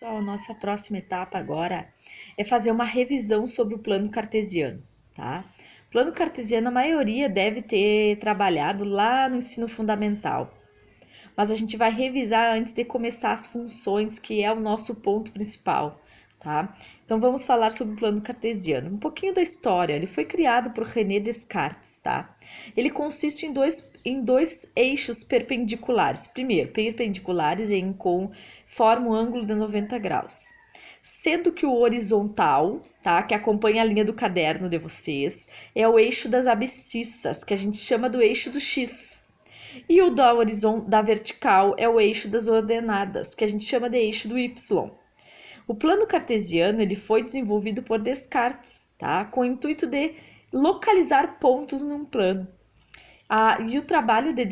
Pessoal, nossa próxima etapa agora é fazer uma revisão sobre o plano cartesiano, tá? Plano cartesiano, a maioria deve ter trabalhado lá no ensino fundamental, mas a gente vai revisar antes de começar as funções, que é o nosso ponto principal, tá? Então vamos falar sobre o plano cartesiano. Um pouquinho da história. Ele foi criado por René Descartes, tá? Ele consiste em dois eixos perpendiculares. Primeiro, perpendiculares forma um ângulo de 90 graus. Sendo que o horizontal, tá, que acompanha a linha do caderno de vocês, é o eixo das abscissas, que a gente chama do eixo do X. E o da vertical é o eixo das ordenadas, que a gente chama de eixo do Y. O plano cartesiano ele foi desenvolvido por Descartes, tá? Com o intuito de localizar pontos num plano. E o trabalho de René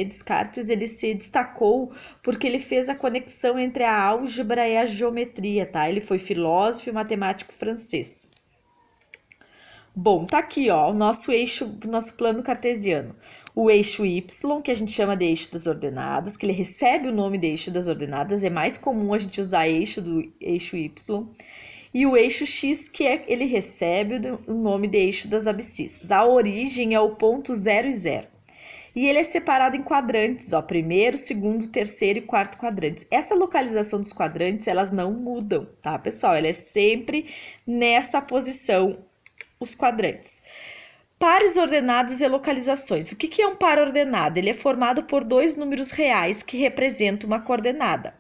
Descartes, ele se destacou porque ele fez a conexão entre a álgebra e a geometria, tá? Ele foi filósofo e matemático francês. Bom, tá aqui, ó, o nosso plano cartesiano. O eixo Y, que a gente chama de eixo das ordenadas, que ele recebe o nome de eixo das ordenadas, é mais comum a gente usar eixo Y. E o eixo X, ele recebe o nome de eixo das abscissas. A origem é o ponto 0 e 0. E ele é separado em quadrantes, ó, primeiro, segundo, terceiro e quarto quadrantes. Essa localização dos quadrantes, elas não mudam, tá, pessoal? Ela é sempre nessa posição, os quadrantes. Pares ordenados e localizações. O que é um par ordenado? Ele é formado por dois números reais que representam uma coordenada,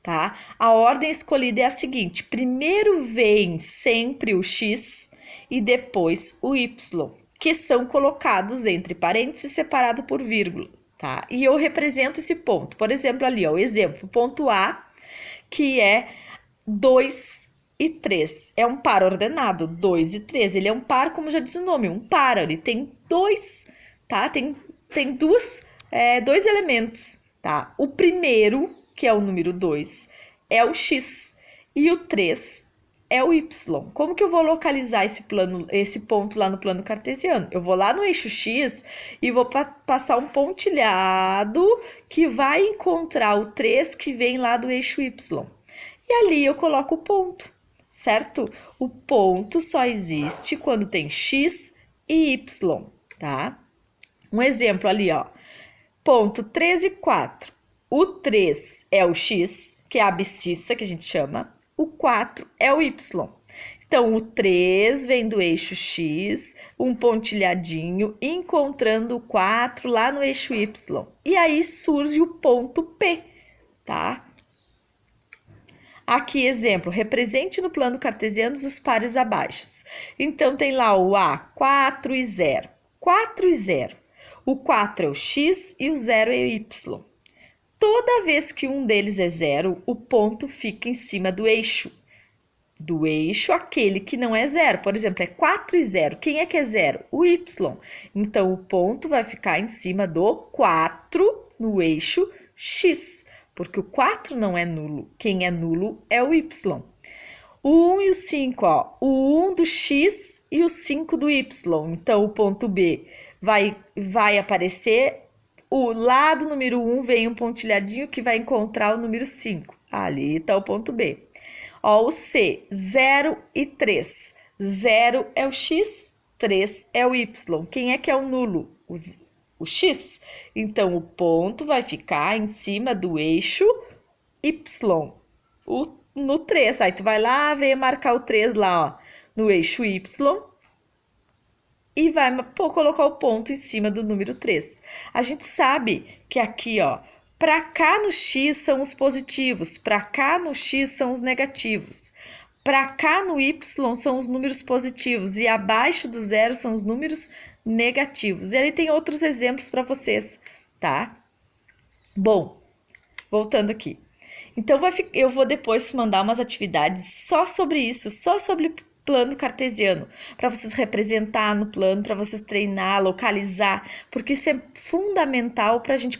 tá? A ordem escolhida é a seguinte: primeiro vem sempre o x e depois o y, que são colocados entre parênteses separado por vírgula, tá? E eu represento esse ponto. Por exemplo, ali, ó, o exemplo, ponto A, que é 2 e 3. É um par ordenado, 2 e 3. Ele é um par, como já diz o nome, um par. Ele tem dois, tá? Tem dois elementos, tá? O primeiro, que é o número 2, é o x. E o 3 é o y. Como que eu vou localizar esse ponto lá no plano cartesiano? Eu vou lá no eixo x e vou passar um pontilhado que vai encontrar o 3 que vem lá do eixo y. E ali eu coloco o ponto, certo? O ponto só existe quando tem x e y, tá? Um exemplo ali, ó. Ponto 3 e 4. O 3 é o x, que é a abscissa que a gente chama. O 4 é o y. Então, o 3 vem do eixo x, um pontilhadinho, encontrando o 4 lá no eixo y. E aí surge o ponto P, tá? Aqui, exemplo, represente no plano cartesiano os pares abaixo. Então, tem lá o A, 4 e 0. 4 e 0. O 4 é o x e o 0 é o y. Toda vez que um deles é 0, o ponto fica em cima do eixo. Do eixo, aquele que não é 0. Por exemplo, é 4 e 0. Quem é que é 0? O y. Então, o ponto vai ficar em cima do 4 no eixo x. Porque o 4 não é nulo. Quem é nulo é o y. O 1 e o 5, ó. O 1 do x e o 5 do y. Então, o ponto B vai aparecer. O lado número 1 vem um pontilhadinho que vai encontrar o número 5. Ali está o ponto B. Ó, o C, 0 e 3. 0 é o x, 3 é o y. Quem é que é o nulo? O x. Então, o ponto vai ficar em cima do eixo y, no 3. Aí, tu vai lá, vem marcar o 3 lá, ó, no eixo y e vai colocar o ponto em cima do número 3. A gente sabe que aqui, ó, para cá no x são os positivos, para cá no x são os negativos. Para cá no y são os números positivos e abaixo do 0 são os números negativos. E aí tem outros exemplos para vocês, tá? Bom, voltando aqui. Então, eu vou depois mandar umas atividades só sobre isso, só sobre plano cartesiano, para vocês representar no plano, para vocês treinar, localizar, porque isso é fundamental para a gente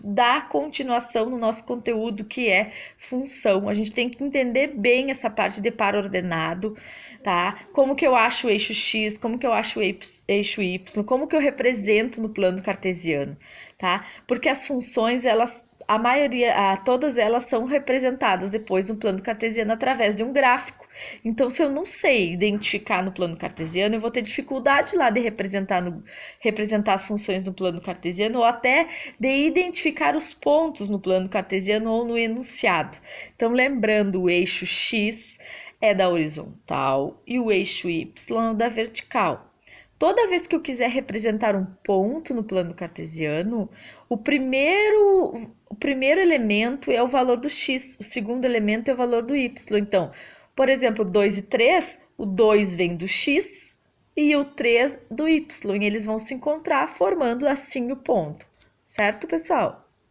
dar continuação no nosso conteúdo, que é função. A gente tem que entender bem essa parte de par ordenado, tá? Como que eu acho o eixo X, como que eu acho o eixo Y, como que eu represento no plano cartesiano, tá? Porque as funções, elas a maioria, todas elas são representadas depois no plano cartesiano através de um gráfico. Então, se eu não sei identificar no plano cartesiano, eu vou ter dificuldade lá de representar as funções no plano cartesiano ou até de identificar os pontos no plano cartesiano ou no enunciado. Então, lembrando, o eixo X é da horizontal e o eixo Y é da vertical. Toda vez que eu quiser representar um ponto no plano cartesiano, o primeiro elemento é o valor do x, o segundo elemento é o valor do y. Então, por exemplo, 2 e 3, o 2 vem do x e o 3 do y. E eles vão se encontrar formando assim o ponto. Certo, pessoal?